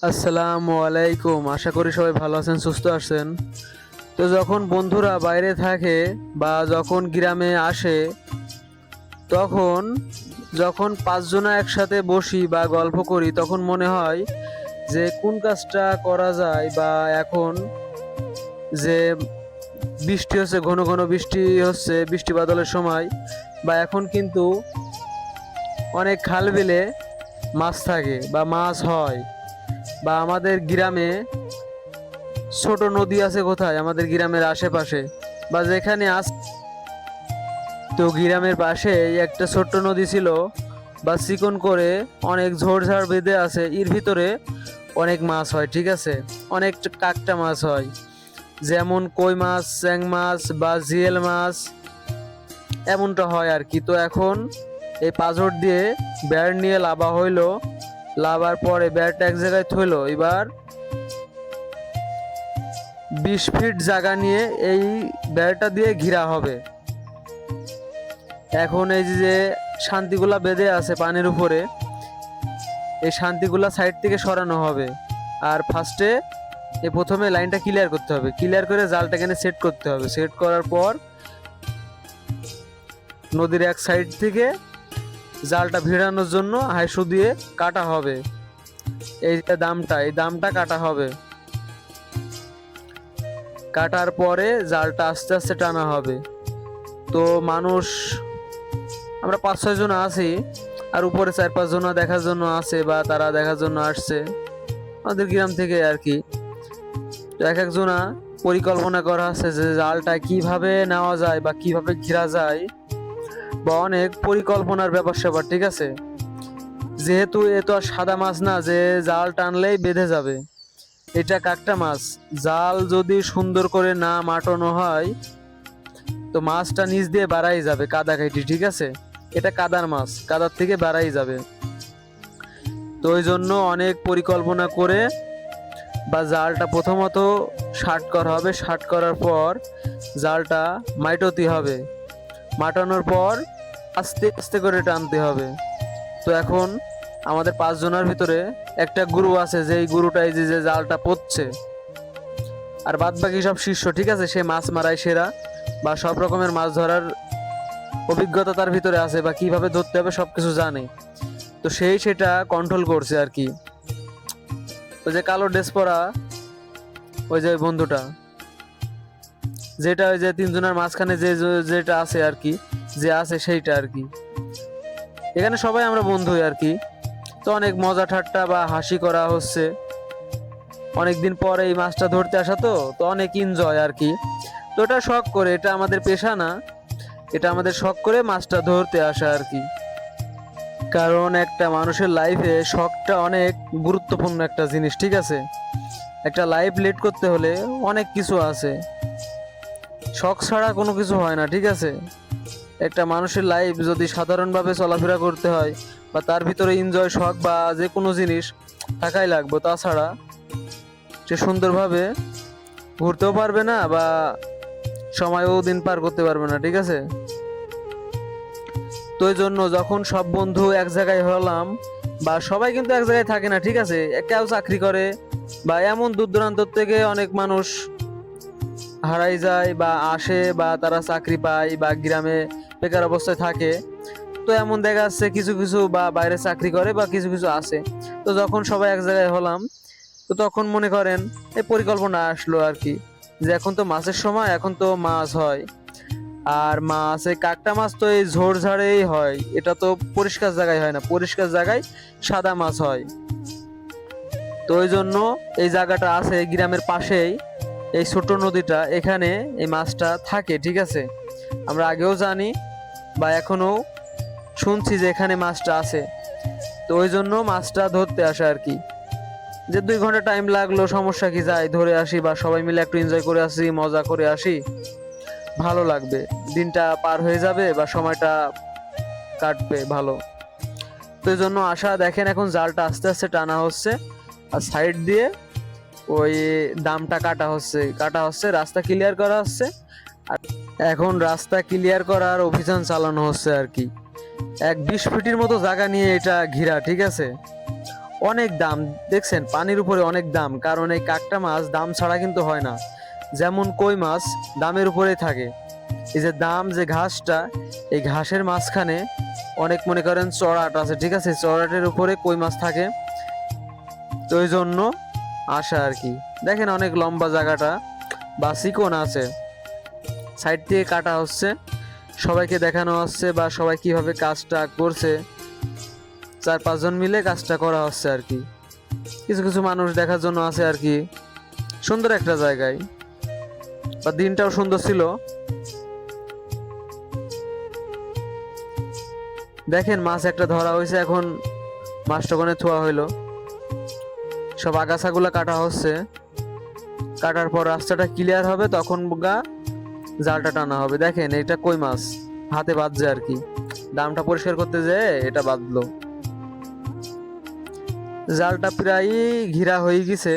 আসসালামু আলাইকুম। আশা করি সবাই ভালো আছেন, সুস্থ আছেন। তো যখন বন্ধুরা বাইরে থাকে বা যখন গ্রামে আসে, তখন যখন পাঁচজনা একসাথে বসি বা গল্প করি, তখন মনে হয় যে কোন কাজটা করা যায়। বা এখন যে বৃষ্টি হচ্ছে, ঘন ঘন বৃষ্টি হচ্ছে, বৃষ্টি বাদলের সময়, বা এখন কিন্তু অনেক খাল বিলে মাছ থাকে বা মাছ হয়। বা আমাদের গ্রামে ছোট নদী আছে কোথায়, আমাদের গ্রামের আশেপাশে বা যেখানে আস। তো গ্রামের পাশে একটা ছোট্ট নদী ছিল, বা চিকন করে অনেক ঝোড়ঝাড় বেঁধে আছে, এর ভিতরে অনেক মাছ হয়, ঠিক আছে। অনেক কাকটা মাছ হয়, যেমন কই মাছ, চ্যাং মাছ বা জিয়েল মাছ, এমনটা হয় আর কি। তো এখন এই পাঁজর দিয়ে ব্যাট নিয়ে লাভা হইলো, লাভার পরে ব্যাটটা এক জায়গায় থইলো। এবার 20 ফিট জায়গা নিয়ে এই বেড়াটা দিয়ে ঘেরা হবে। এখন এই যে শান্তিগুলা বেঁধে আছে পানির উপরে, এই শান্তিগুলা সাইড থেকে সরানো হবে। আর ফার্স্টে প্রথমে লাইনটা ক্লিয়ার করতে হবে, ক্লিয়ার করে জালটা এখানে সেট করতে হবে। সেট করার পর নদীর এক সাইড থেকে জালটা ভিড়ানোর জন্য হাইসু দিয়ে কাটা হবে। এই দামটা কাটা হবে। কাটার পরে জালটা আস্তে আস্তে টানা হবে। তো মানুষ আমরা 5-6 জন আছি, আর উপরে 4-5 জন দেখার জন্য আছে, বা তারা দেখার জন্য আসছে আমাদের গ্রাম থেকে আর কি। তো এক একজনা পরিকল্পনা করা আছে যে জালটা কিভাবে নেওয়া যায় বা কিভাবে ঘেরা যায়, বা অনেক পরিকল্পনার ব্যাপার স্যাপার, ঠিক আছে। যেহেতু এ তো আর সাদা মাছ না যে জাল টানলেই বেঁধে যাবে, এটা কাকটা মাছ। জাল যদি সুন্দর করে না মাটানো হয়, তো মাছটা নিচ দিয়ে বাড়াই যাবে, কাদা কাটি, ঠিক আছে। এটা কাদার মাছ, কাদার থেকে বাড়াই যাবে। তো ওই জন্য অনেক পরিকল্পনা করে বা জালটা প্রথমত শার্ট করা হবে। শার্ট করার পর জালটা মাইটতে হবে, মাটানোর পর আস্তে আস্তে করে টানতে হবে। তো এখন আমাদের 5 জনের ভিতরে একটা গুরু আছে, যেই গুরুটা এই যে জালটা পড়ছে, আর বাদ বাকি সব শিষ্য, ঠিক আছে। সে মাছ মারায় সেরা, বা সব রকমের মাছ ধরার অভিজ্ঞতা তার ভিতরে আছে, বা কিভাবে ধরতে হবে সবকিছু জানে। তো সেটা কন্ট্রোল করছে আর কি। ওই যে কালো ড্রেস পরা ওই যে বন্ধুটা, যেটা ওই যে 3 জনের মাঝখানে যেটা আছে আর কি, যে আছে সেইটা আর কি। এখানে সবাই আমরা বন্ধুই আর কি। তো অনেক মজা ঠাট্টা বা হাসি করা হচ্ছে, অনেকদিন পর এই মাছটা ধরতে আসা, তো তো অনেক এনজয় আর কি। তো এটা শখ করে, এটা আমাদের পেশা না, এটা আমাদের শখ করে মাছটা ধরতে আসা আর কি। কারণ একটা মানুষের লাইফে শখটা অনেক গুরুত্বপূর্ণ একটা জিনিস, ঠিক আছে। একটা লাইফ লিড করতে হলে অনেক কিছু আছে, শখ ছাড়া কোনো কিছু হয় না, ঠিক আছে। একটা মানুষের লাইফ যদি সাধারণভাবে চলাফেরা করতে হয়, বা তার ভিতরে এনজয়, শখ বা যে কোনো জিনিস থাকাই লাগবে, তাছাড়া সে সুন্দরভাবে ঘুরতেও পারবে না, বা সময়ও দিন পার করতে পারবে না, ঠিক আছে। তো এই জন্য যখন সব বন্ধু এক জায়গায় হলাম, বা সবাই কিন্তু এক জায়গায় থাকে না, ঠিক আছে। কেউ চাকরি করে, বা এমন দূর দূরান্ত থেকে অনেক মানুষ হারাই যায় বা আসে, বা তারা চাকরি পায় বা গ্রামে বেকার অবস্থায় থাকে। তো এমন দেখা যাচ্ছে কিছু কিছু বা বাইরে চাকরি করে, বা কিছু কিছু আছে। তো যখন সবাই এক জায়গায় হলাম, তো তখন মনে করেন এই পরিকল্পনা আসলো আর কি, যে এখন তো মাছের সময়, এখন তো মাছ হয়। আর মাছ, এই কাকটা মাছ তো এই ঝোড়ঝাড়েই হয়, এটা তো পরিষ্কার জায়গায় হয় না, পরিষ্কার জায়গায় সাদা মাছ হয়। তো ওই জন্য এই জায়গাটা আছে গ্রামের পাশেই, এই ছোট নদীটা, এখানে এই মাছটা থাকে, ঠিক আছে। আমরা আগেও জানি বা এখনো শুনছি যে এখানে মাছটা আছে। তো ওই জন্য মাছটা ধরতে আসে আর কি। যে 2 ঘন্টা টাইম লাগলো, সমস্যা কি, যাই ধরে আসি, বা সবাই মিলে একটু এনজয় করে আসি, মজা করে আসি, ভালো লাগবে, দিনটা পার হয়ে যাবে বা সময়টা কাটবে ভালো। তো এই জন্য আশা, দেখেন এখন জালটা আস্তে আস্তে টানা হচ্ছে, আর সাইড দিয়ে ওই দামটা কাটা হচ্ছে, রাস্তা ক্লিয়ার করা হচ্ছে। আর এখন রাস্তা ক্লিয়ার করার অভিযান চালানো হচ্ছে আর কি। 20 ফিটের মতো জায়গা নিয়ে এটা ঘেরা, ঠিক আছে। অনেক দাম। দেখছেন পানির উপরে অনেক দাম, কারণ এই কাঁকড়া মাছ দাম ছাড়া কিন্তু হয় না। যেমন কই মাছ দামের উপরেই থাকে। এই যে দাম, যে ঘাসটা, এই ঘাসের মাঝখানে অনেক মনে করেন চড়াট আছে, ঠিক আছে, চড়াটের উপরে কই মাছ থাকে। তো ওই জন্য আসে আর কি। দেখেন অনেক লম্বা জায়গাটা বা চিকন আছে, সাইড দিয়ে কাটা হচ্ছে, সবাইকে দেখানো হচ্ছে বা সবাই কিভাবে কাজটা করছে, 4-5 জন মিলে কাজটা করা হচ্ছে আর কি। কিছু কিছু মানুষ দেখার জন্য আছে আর কি। সুন্দর একটা জায়গায়, বা দিনটাও সুন্দর ছিল। দেখেন মাছ একটা ধরা হয়েছে, এখন মাছটা ওখানে থোয়া হইলো, সব আগাছাগুলা কাটা হচ্ছে। কাটার পর রাস্তাটা ক্লিয়ার হবে, তখন গা জালটা টানা হবে। দেখেন এটা কই মাছ হাতে বাঁধছে আর কি, দামটা পরিষ্কার করতে যেয়ে এটা বাঁধলো। জালটা প্রায় ঘিরা হয়ে গেছে,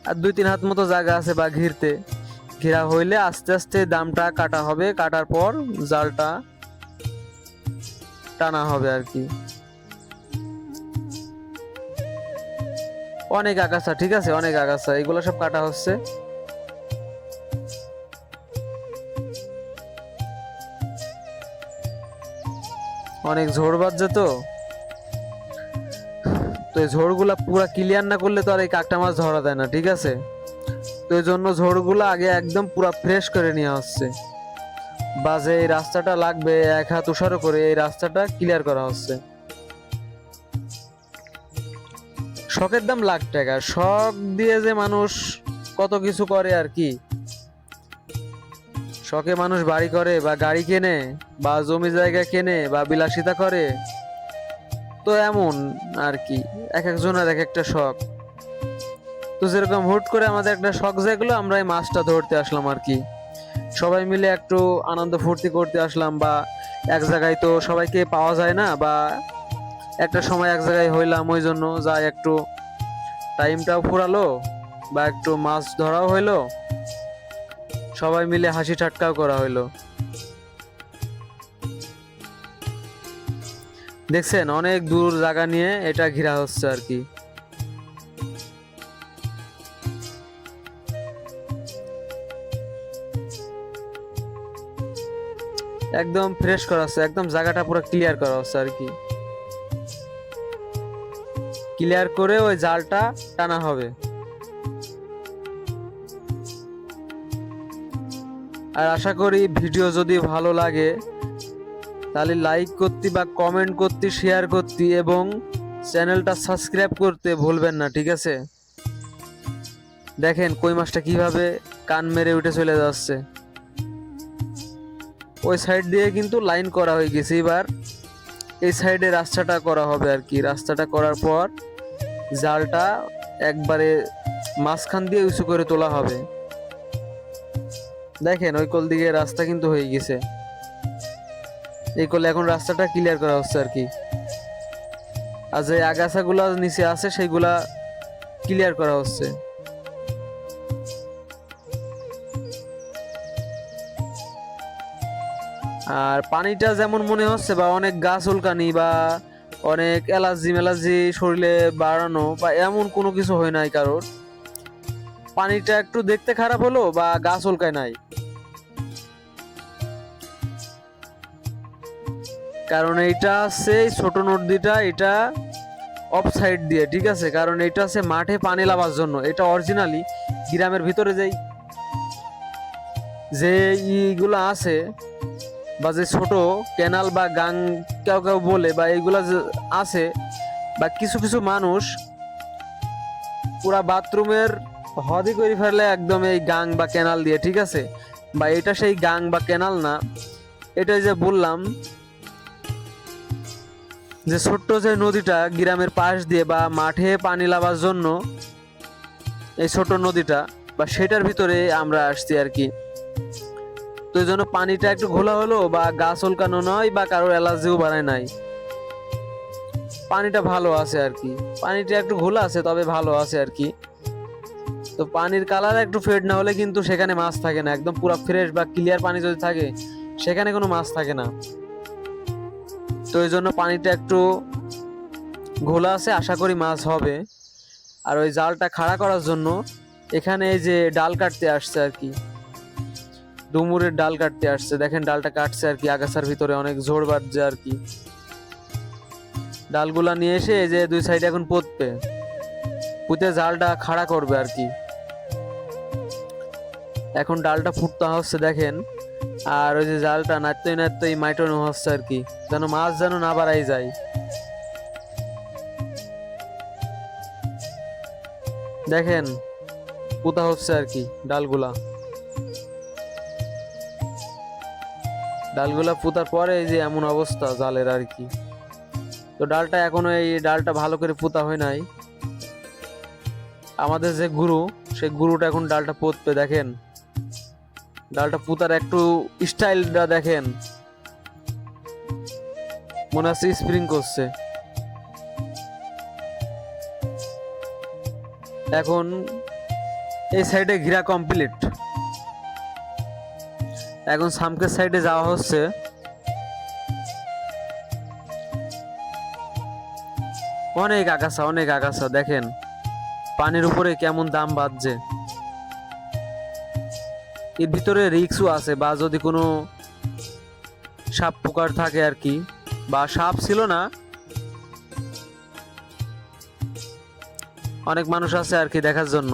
আর 2-3 হাত মতো জায়গা আছে বা ঘিরতে। ঘিরা হইলে আস্তে আস্তে দামটা কাটা হবে, কাটার পর জালটা টানা হবে আর কি। অনেক আগাছা, ঠিক আছে, অনেক আগাছা, এগুলো সব কাটা হচ্ছে। অনেক ঝোড় বাজছে তো তো এই ঝোড়গুলা পুরা ক্লিয়ার না করলে তো আর এই কাঁকড়া মাছ ধরা দেয় না, ঠিক আছে। তো এই জন্য ঝোড়গুলা আগে একদম পুরা ফ্রেশ করে নেওয়া হচ্ছে, বা যে এই রাস্তাটা লাগবে 1 হাত উসারো করে এই রাস্তাটা ক্লিয়ার করা হচ্ছে। শখের দাম লাখ টাকা, শখ দিয়ে যে মানুষ কত কিছু করে আর কি। শখে মানুষ বাড়ি করে বা গাড়ি কেনে বা জমি জায়গা কেনে বা বিলাসিতা করে, তো এমন আর কি, এক একজনের এক একটা শখ। তো যেরকম হুট করে আমাদের একটা শখ জাগলো, আমরা এই মাছটা ধরতে আসলাম আর কি। সবাই মিলে একটু আনন্দ ফুর্তি করতে আসলাম, বা এক জায়গায় তো সবাইকে পাওয়া যায় না, বা একটা সময় এক জায়গায় হইলাম, ওই জন্য যাই একটু টাইমটাও ফুরালো, বা একটু মাছ ধরাও হইলো, সবাই মিলে হাসি ঠাট্টাও করা হইলো। দেখছেন অনেক দূর জায়গা নিয়ে এটা ঘেরা হচ্ছে আর কি। একদম ফ্রেশ করা হচ্ছে, একদম জায়গাটা পুরো ক্লিয়ার করা হচ্ছে আর কি। ক্লিয়ার করে ওই জালটা টানা হবে। আর আশা করি ভিডিও যদি ভালো লাগে তাহলে লাইক করতে বা কমেন্ট করতে, শেয়ার করতে এবং চ্যানেলটা সাবস্ক্রাইব করতে ভুলবেন না, ঠিক আছে। দেখেন কই মাছটা কিভাবে কান মেরে উঠে চলে যাচ্ছে। ওই সাইড দিয়ে কিন্তু লাইন করা হয়ে গেছে, এবার এই সাইডে রাস্তাটা করা হবে আর কি। রাস্তাটা করার পর জালটা একবারে মাঝখান দিয়ে উঁচু করে তোলা হবে। দেখেন ওই কোল দিকে রাস্তা কিন্তু হয়ে গেছে, এই কোলে এখন রাস্তাটা ক্লিয়ার করা হচ্ছে আর কি। আর যে আগাছাগুলা নিচে আছে সেইগুলা ক্লিয়ার করা হচ্ছে। আর পানিটা যেমন মনে হচ্ছে বা অনেক গাছ উল্কানি বা অনেক অ্যালার্জি শরীরে বাড়ানো বা এমন কোনো কিছু হয় নাই কারোর। পানিটা একটু দেখতে খারাপ হলো বা গাছ উল্কায় নাই, কারণ এইটা আছে ছোট নদীটা, এটা অফ সাইড দিয়ে, ঠিক আছে, কারণ এটা আছে মাঠে পানি লাগার জন্য। এটা অরিজিনালি গ্রামের ভিতরে যে ইগুলো আছে বা যে ছোট ক্যানাল বা গাং কেউ কেউ বলে, বা এইগুলা যে আছে, বা কিছু কিছু মানুষ পুরা বাথরুমের হদি করে ফেলে একদম এই গাং বা ক্যানাল দিয়ে, ঠিক আছে। বা এটা সেই গাং বা ক্যানাল না, এটা যে বললাম যে ছোট্ট যে নদীটা গ্রামের পাশ দিয়ে বা মাঠে পানি লাগার জন্য, এই ছোট নদীটা বা সেটার ভিতরে আমরা আসছি আর কি। তো এই জন্য পানিটা একটু ঘোলা হলো বা গাছ উল্কানো নয় বা কারোর অ্যালার্জিও বাড়ায় নাই, পানিটা ভালো আছে আর কি। পানিটা একটু ঘোলা আছে তবে ভালো আছে আর কি। তো পানির কালার একটু ফেড না হলে কিন্তু সেখানে মাছ থাকে না। একদম পুরো ফ্রেশ বা ক্লিয়ার পানি যদি থাকে সেখানে কোনো মাছ থাকে না। তো এই জন্য পানিটা একটু ঘোলা আছে, আশা করি মাছ হবে। আর ওই জালটা খাড়া করার জন্য এখানে এই যে ডাল কাটতে আসছে আর কি, ডুমুরের ডাল কাটতে আসছে। দেখেন ডালটা কাটছে আর কি, আগাছার ভিতরে অনেক ঝোড় বাঁধছে আর কি। ডালগুলা নিয়ে এসে এই যে দুই সাইডে এখন পুঁতবে, পুঁতে জালটা খাড়া করবে আর কি। এখন ডালটা ফুটতে হচ্ছে দেখেন, আর ওই যে জালটা নাড়তেই নাড়তেই মাইটানো হচ্ছে আর কি, যেন মাছ যেন না বাড়াই যায়। দেখেন পোতা হচ্ছে আর কি ডালগুলা। ডালগুলা পোতার পরে এই যে এমন অবস্থা জালের আর কি। তো ডালটা এখনো, এই ডালটা ভালো করে পোতা হয় নাই। আমাদের যে গুরু, সেই গুরুটা এখন ডালটা পুঁতবে। দেখেন ডালটা পুঁতার একটু স্টাইলটা দেখেন, মনে হচ্ছে স্প্রিং করছে। এখন এই সাইডে ঘিরা কমপ্লিট, এখন সামকের সাইডে যাওয়া হচ্ছে। অনেক আগাছা, অনেক আগাছা। দেখেন পানির উপরে কেমন দাম বাজছে। এর ভিতরে রিক্সও আছে, বা যদি কোনো সাপ পোকার থাকে আর কি, বা সাপ ছিল না, অনেক মানুষ আছে আর কি দেখার জন্য।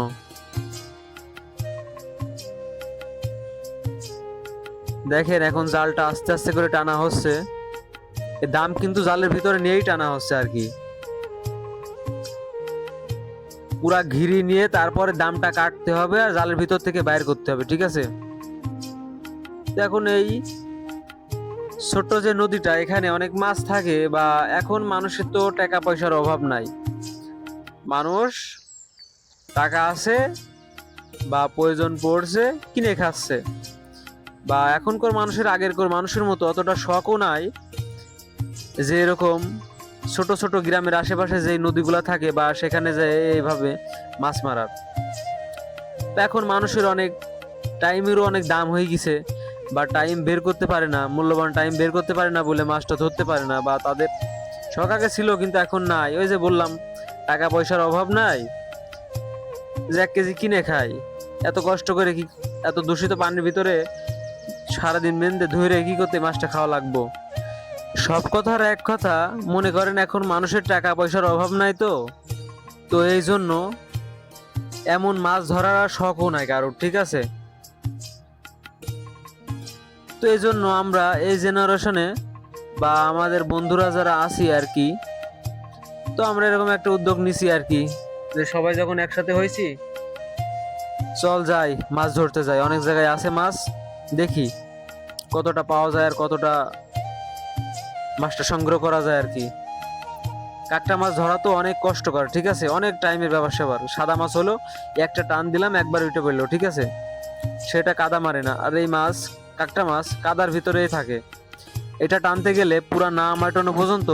দেখেন এখন জালটা আস্তে আস্তে করে টানা হচ্ছে। এর দাম কিন্তু জালের ভিতরে নিয়েই টানা হচ্ছে আর কি, পুরা ঘিরি নিয়ে তারপরে দামটা কাটতে হবে আর জালের ভিতর থেকে বাইর করতে হবে, ঠিক আছে। এখন এই ছোট্ট যে নদীটা, এখানে অনেক মাছ থাকে, বা এখন মানুষের তো টাকা পয়সার অভাব নাই, মানুষ টাকা আছে বা প্রয়োজন পড়ছে কিনে খাচ্ছে। বা এখনকার মানুষের আগেরকার মানুষের মতো অতটা শখও নাই যে এরকম ছোট ছোট গ্রামের আশেপাশে যে নদীগুলা থাকে বা সেখানে যে এইভাবে মাছ মারার। তো এখন মানুষের অনেক টাইমেরও অনেক দাম হয়ে গেছে, বা টাইম বের করতে পারে না, মূল্যবান টাইম বের করতে পারে না বলে মাছটা ধরতে পারে না। বা তাদের শখ আগে ছিল কিন্তু এখন নাই, ওই যে বললাম টাকা পয়সার অভাব নাই, যে 1 কেজি কিনে খাই। এত কষ্ট করে কি, এত দূষিত পানির ভিতরে সারাদিন মেনতে ধরে কি করতে মাছটা খাওয়া লাগবো। সব কথার এক কথা, মনে করেন এখন মানুষের টাকা পয়সার অভাব নাই, তো তো এই জন্য এমন মাছ ধরার আর শখও নাই কারোর, ঠিক আছে। তো এই জন্য আমরা এই জেনারেশনে বা আমাদের বন্ধুরা যারা আছি আর কি, তো আমরা এরকম একটা উদ্যোগ নিছি আর কি, যে সবাই যখন একসাথে হয়েছি, চল যাই মাছ ধরতে যাই। অনেক জায়গায় আছে মাছ, দেখি কতটা পাওয়া যায় আর কতটা মাছটা সংগ্রহ করা যায় আর কি। কাঁকড়া মাছ ধরা তো অনেক কষ্টকর, ঠিক আছে, অনেক টাইমের ব্যাপার স্যাপার। সাদা মাছ হলো একটা টান দিলাম একবার উঠে পড়লো, ঠিক আছে, সেটা কাদা মারে না। আর এই মাছ, কাঁকড়া মাছ কাদার ভিতরেই থাকে, এটা টানতে গেলে পুরা না মাটানো পর্যন্ত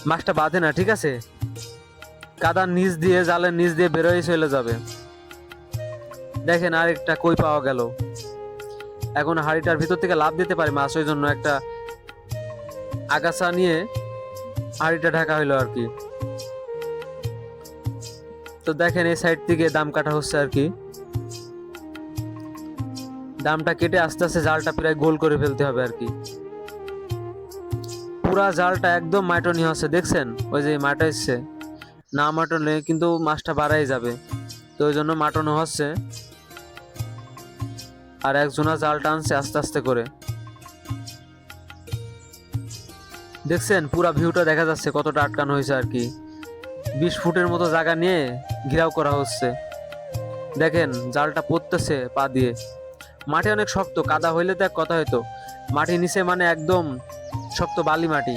মাছটা বাঁধে না, ঠিক আছে, কাদার নিচ দিয়ে, জালের নিচ দিয়ে বেরোয় চলে যাবে। দেখেন আরেকটা কই পাওয়া গেল। এখন হাড়িটার ভিতর থেকে লাফ দিতে পারে মাছ, ওই জন্য একটা আগাছা নিয়ে হাড়িটা ঢাকা হইলো আর কি। তো দেখেন এই সাইড থেকে দাম কাটা হচ্ছে আর কি, দামটা কেটে আস্তে আস্তে জালটা প্রায় গোল করে ফেলতে হবে আর কি। পুরা জালটা একদম মাটনি হচ্ছে, দেখছেন ওই যে মাটাইছে, না মাটলে কিন্তু মাছটা বাড়াই যাবে, তো ওই জন্য মাটানো হচ্ছে। আর একজনা জাল টানছে আস্তে আস্তে করে, দেখছেন পুরা ভিউটা দেখা যাচ্ছে কতটা আটকানো হয়েছে আর কি। 20 ফুটের মতো জায়গা নিয়ে ঘিরাও করা হচ্ছে। দেখেন জালটা পড়তেছে পা দিয়ে, মাটি অনেক শক্ত, কাদা হইলে তো এক কথা হইতো, মাটি নিচে মানে একদম শক্ত বালি মাটি,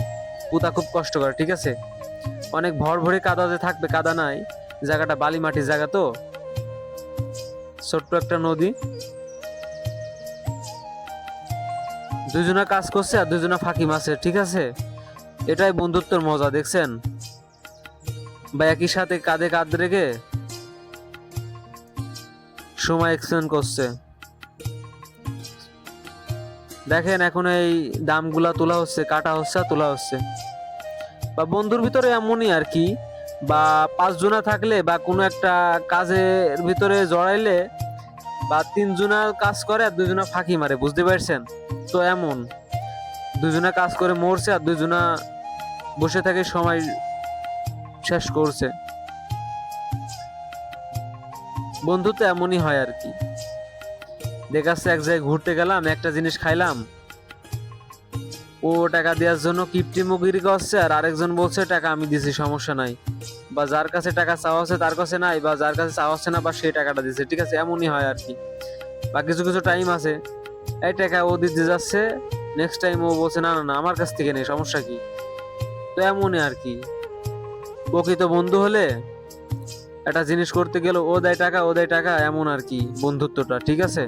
পুঁতা খুব কষ্ট করে, ঠিক আছে। অনেক ভর ভরে কাদাতে থাকবে, কাদা নাই, জায়গাটা বালি মাটির জায়গা, তো ছোট্ট একটা নদী। দুজনা কাজ করছে আর দুজনা ফাঁকি মাছের, ঠিক আছে, এটাই বন্ধুত্বের মজা, দেখছেন, বা একই সাথে কাঁধে কাঁধ রেখে সময় এক্সটেন্ড করছে। দেখেন এখন এই দামগুলা তোলা হচ্ছে, কাটা হচ্ছে আর তোলা হচ্ছে। বা বন্ধুর ভিতরে এমনই আর কি, বা 5 জনা থাকলে বা কোনো একটা কাজের ভিতরে জড়াইলে বা 3 জনা কাজ করে আর 2 জনা ফাঁকি মারে, বুঝতে পারছেন? তো এমন 2 জনা কাজ করে মরছে আর 2 জনা বসে থেকে সময় শেষ করছে। বন্ধুত্ব এমনই হয় আর কি। দেখাচ্ছে এক জায়গায় ঘুরতে গেলাম, একটা জিনিস খাইলাম, ও টাকা দেওয়ার জন্য কিপটিমগিরি করছে আর আরেকজন বলছে টাকা আমি দিছি, সমস্যা নাই। বা যার কাছে টাকা চাওয়া হচ্ছে তার কাছে নাই, বা যার কাছে চাওয়া হচ্ছে না বা সে টাকাটা দিচ্ছে, ঠিক আছে? এমনই হয় আর কি। বা কিছু কিছু টাইম আছে এই টাকা ও দিতে যাচ্ছে, নেক্সট টাইম ও বলছে না না না আমার কাছ থেকে নেই, সমস্যা কি? তো এমনই আর কি। প্রকৃত বন্ধু হলে একটা জিনিস করতে গেলে ও দেয় টাকা ও দেয় টাকা, এমন আর কি বন্ধুত্বটা, ঠিক আছে?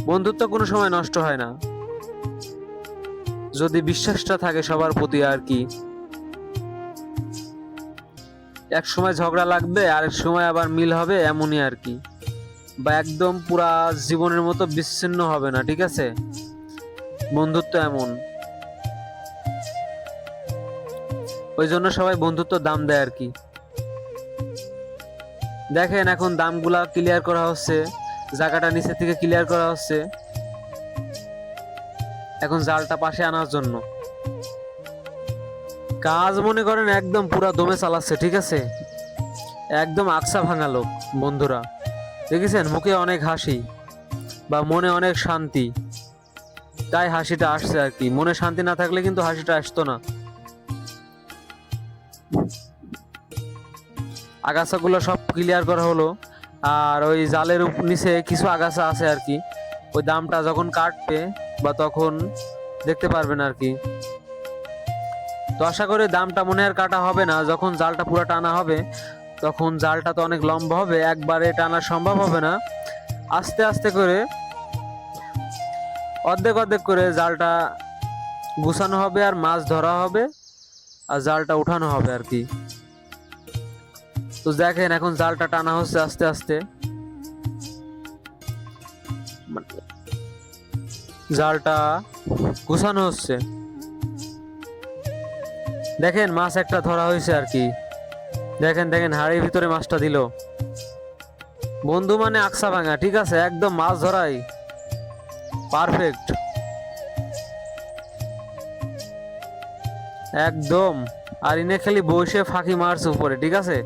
বন্ধুত্ব কোনো সময় নষ্ট হয় না যদি বিশ্বাসটা থাকে সবার প্রতি আর কি। এক সময় ঝগড়া লাগবে আরেক সময় আবার মিল হবে, এমনই আর কি। বা একদম পুরা জীবনের মতো বিচ্ছিন্ন হবে না, ঠিক আছে? বন্ধুত্ব এমন, ওই জন্য সবাই বন্ধুত্ব দাম দেয় আর কি। দেখেন এখন দামগুলা ক্লিয়ার করা হচ্ছে, জায়গাটা নিচে থেকে ক্লিয়ার করা হচ্ছে, এখন জালটা পাশে আনার জন্য কাজ মনে করেন একদম পুরা দমে চালাচ্ছে, ঠিক আছে? একদম আকসা ভাঙা লোক বন্ধুরা, দেখেছেন? মুখে অনেক হাসি বা মনে অনেক শান্তি, তাই হাসিটা আসছে আর কি। মনে শান্তি না থাকলে কিন্তু হাসিটা আসতো না। আগাছাগুলো সব ক্লিয়ার করা হলো, আর ওই জালের নিচে কিছু আগাছা আছে আর কি, ওই দামটা যখন কাটবে বা তখন দেখতে পারবেন আর কি। তো আশা করি দামটা মনে আর কাটা হবে না, যখন জালটা পুরো টানা হবে তখন জালটা তো অনেক লম্বা হবে, একবারে টানা সম্ভব হবে না, আস্তে আস্তে করে অর্ধেক অর্ধেক করে জালটা গুছানো হবে আর মাছ ধরা হবে আর জালটা উঠানো হবে আর কি। তো দেখেন এখন জালটা টানা হচ্ছে আস্তে আস্তে, জালটা গুছানো হচ্ছে। দেখেন মাছ একটা ধরা হয়েছে আর কি, দেখেন দেখেন হাড়ির ভিতরে মাছটা দিল। বন্ধু মানে আকসা ভাঙা, ঠিক আছে? একদম মাছ ধরাই পারফেক্ট, একদম। আর ইনে খালি বসে ফাঁকি মারছে উপরে, ঠিক আছে?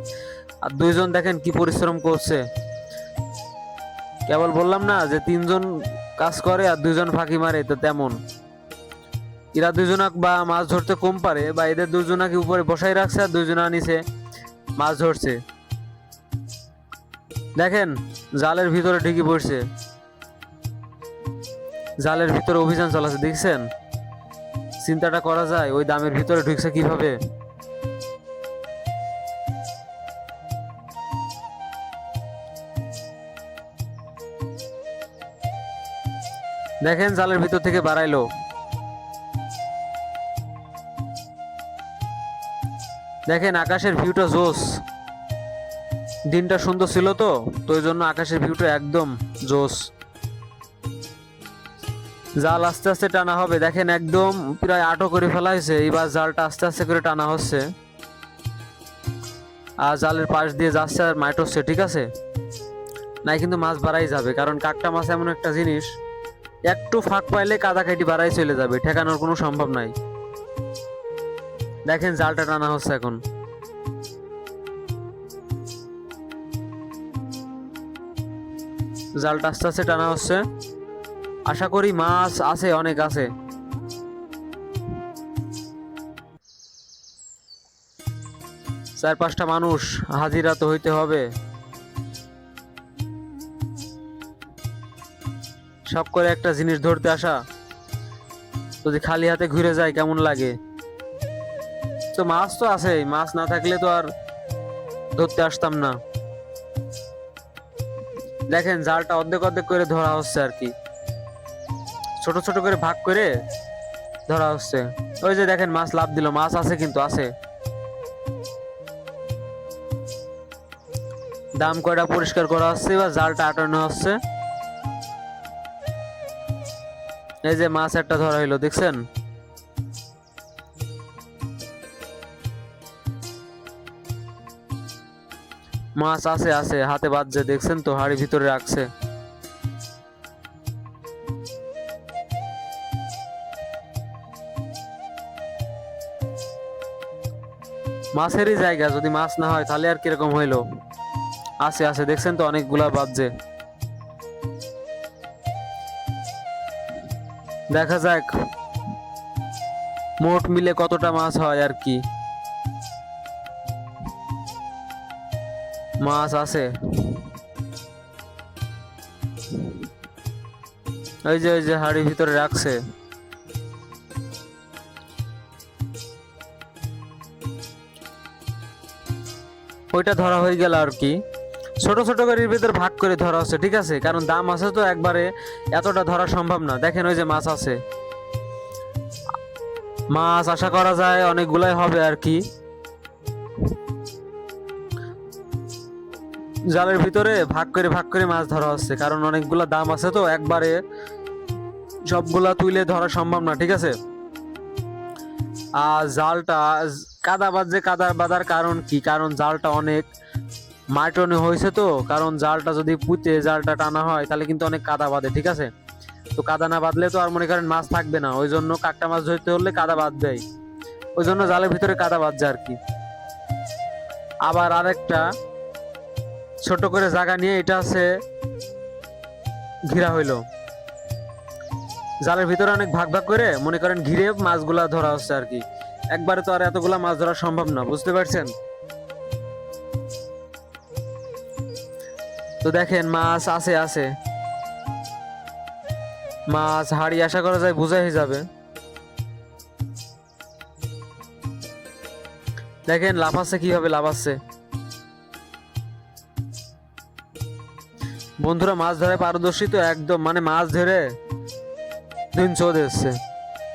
আর 2জন দেখেন কি পরিশ্রম করছে। কেবল বললাম না যে 3জন কাজ করে আর 2জন ফাঁকি মারে, তো তেমন এরা 2জনা বা মাছ ধরতে কম পারে, বা এদের 2জনাকে উপরে বসাই রাখছে আর 2জনা নিচে মাছ ধরছে। দেখেন জালের ভিতরে ঢুকে পড়ছে, জালের ভিতরে অভিযান চালাচ্ছে, দেখছেন? চিন্তাটা করা যায় ওই দামের ভিতরে ঢুকছে কিভাবে। দেখেন জালের ভিতর থেকে বাড়াইলো। দেখেন আকাশের ভিউটা জোস, দিনটা সুন্দর ছিল তো তো ওই জন্য আকাশের ভিউটা একদম জোস। জাল আস্তে আস্তে টানা হবে, দেখেন একদম প্রায় 8 করে ফেলা হয়েছে, এইবার জালটা আস্তে আস্তে করে টানা হচ্ছে আর জালের পাশ দিয়ে যাচ্ছে আর মাইট হচ্ছে, ঠিক আছে? নাই কিন্তু মাছ বাড়াই যাবে, কারণ কাকটা মাছ এমন একটা জিনিস একটু ফাঁক পাইলে কাদাকাটি বাড়াই চলে যাবে, ঠেকানোর কোনো সম্ভব নাই। দেখেন জালটা টানা হচ্ছে, এখন জালটা আস্তে আস্তে টানা হচ্ছে, আশা করি মাছ আছে, অনেক আছে। 4-5টা মানুষ হাজিরা তো হইতে হবে, সব করে একটা জিনিস ধরতে আসা, যদি খালি হাতে ঘুরে যায় কেমন লাগে? তো মাছ তো আছে, মাছ না থাকলে তো আর ধরতে আসতাম না। দেখেন জালটা অর্ধেক অর্ধেক করে ধরা হচ্ছে আর কি, ছোট ছোট করে ভাগ করে ধরা হচ্ছে। ওই যে দেখেন মাছ লাফ দিল, মাছ আছে কিন্তু আছে। দাম কয়টা পরিষ্কার করা হচ্ছে বা জালটা আটানো হচ্ছে। এই যে মাছ একটা ধরা হইলো, দেখছেন? মাছ আছে আছে, হাতে বাজছে, দেখছেন তো হাড়ির ভিতরে রাখছে। মাছেরই জায়গা, যদি মাছ না হয় তাহলে আর কিরকম হইলো। আছে আছে, দেখছেন তো অনেকগুলা বাজছে। দেখা যাক মোট মিলে কতটা মাছ হয় আর কি। মাছ আছে, ওই যে হাড়ির ভিতরে রাখছে। ওইটা ধরা হয়ে গেল আর কি। ছোট ছোট করে ভিতরে ভাগ করে ধরা হচ্ছে, ঠিক আছে, কারণ দাম আছে তো একবারে এতটা ধরা সম্ভব না। দেখেন ওই যে মাছ আছে, মাছ আশা করা যায় অনেকগুলাই হবে আর কি। জালের ভিতরে ভাগ করে মাছ ধরা হচ্ছে, কারণ অনেকগুলা দাম আছে তো একবারে সবগুলা তুলে ধরা সম্ভব না, ঠিক আছে। আর জালটা কাদা বাজছে, কাদা বাঁধার কারণ কি, কারণ জালটা অনেক মাটনে হয়েছে তো, কারণ জালটা যদি পুঁতে জালটা টানা হয় তাহলে কিন্তু অনেক কাদা বাঁধে, ঠিক আছে। তো কাদা না বাঁধলে তো আর মনে করেন মাছ থাকবে না, ওই জন্য কাঁকড়া মাছ ধরতে হলে কাদা বাঁধবেই, ওই জন্য জালের ভিতরে কাদা বাঁধছে আর কি। আবার আরেকটা ছোট করে জায়গা নিয়ে এটা আছে ঘিরা হইলো, জালের ভিতরে অনেক ভাগ ভাগ করে মনে করেন ঘিরে মাছগুলা ধরা হচ্ছে আর কি। একবারে তো আর এতগুলা মাছ ধরা সম্ভব না, বুঝতে পারছেন। তো দেখেন মাছ আছে আছে, মাছ হাড়ি আশা করা যায় বোঝাই যাবে। দেখেন লাফাচ্ছে, কিভাবে লাফাচ্ছে। বন্ধুরা মাছ ধরে পারদর্শী তো একদম, মানে মাছ ধরে দিন চোদ এসছে।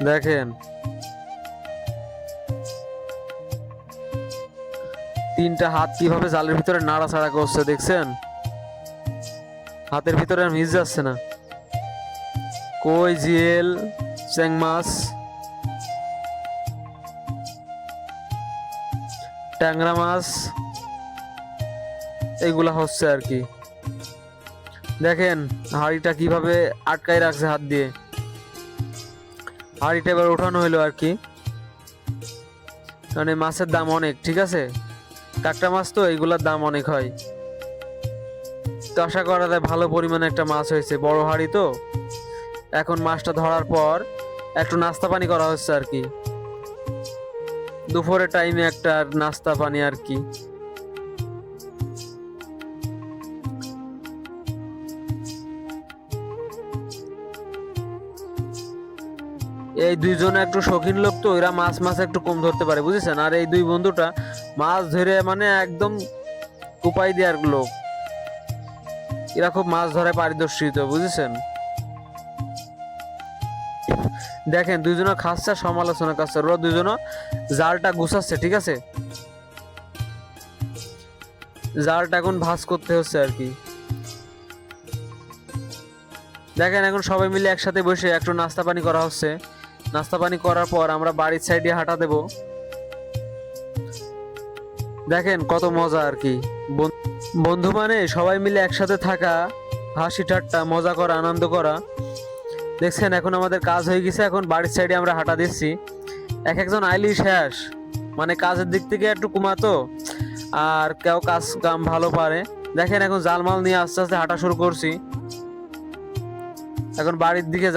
দেখেন তিনটা হাত কিভাবে জালের ভিতরে নাড়াচাড়া করছে, দেখছেন। হাতের ভিতরে আর মিস যাচ্ছে না। কই জিয়েল, চ্যাং মাছ, ট্যাংরা মাছ, এইগুলা হচ্ছে আর কি। দেখেন হাড়িটা কিভাবে আটকাই রাখছে হাত দিয়ে। হাড়িটা এবার ওঠানো হইলো আর কি, মানে মাছের দাম অনেক, ঠিক আছে। কাঁকড়া মাছ তো এইগুলার দাম অনেক হয়। তো আশা করা যায় ভালো পরিমাণে একটা মাছ হয়েছে, বড় হাড়ি তো। এখন মাছটা ধরার পর একটু নাস্তা পানি করা হচ্ছে আর কি, দুপুরের টাইমে একটা নাস্তা পানি আর কি। এই দুইজন একটু শৌখিন লোক তো, এরা মাছ মাছ একটু কম ধরতে পারে, বুঝেছেন। আর এই দুই বন্ধুটা মাছ ধরে মানে একদম কুপাই দেওয়ার লোক, এরা খুব মাছ ধরে পারদর্শী তো, বুঝেছেন। দেখেন দুইজনে খাচ্ছে সমালোচনা করছে, ওরা দুইজন জালটা গুছাচ্ছে, ঠিক আছে। জালটা এখন ভাঁজ করতে হচ্ছে আর কি। দেখেন এখন সবাই মিলে একসাথে বসে একটু নাস্তা পানি করা হচ্ছে। নাস্তা পানি করার পর আমরা বাড়ির সাইডে হাঁটা দেব। দেখেন কত মজা আর কি। বন্ধু মানে সবাই মিলে একসাথে থাকা, হাসি ঠাট্টা, মজা করা, আনন্দ করা। দেখছেন এখন আমাদের কাজ হয়ে গেছে, এখন বাড়ির সাইডে আমরা হাঁটা দিচ্ছি। এক একজন আইলি শেষ, মানে কাজের দিক থেকে একটু কমাতো, আর কেউ কাজ কাম ভালো পারে। দেখেন এখন জালমাল নিয়ে আস্তে আস্তে হাঁটা শুরু করছি, এখন বাড়ির দিকে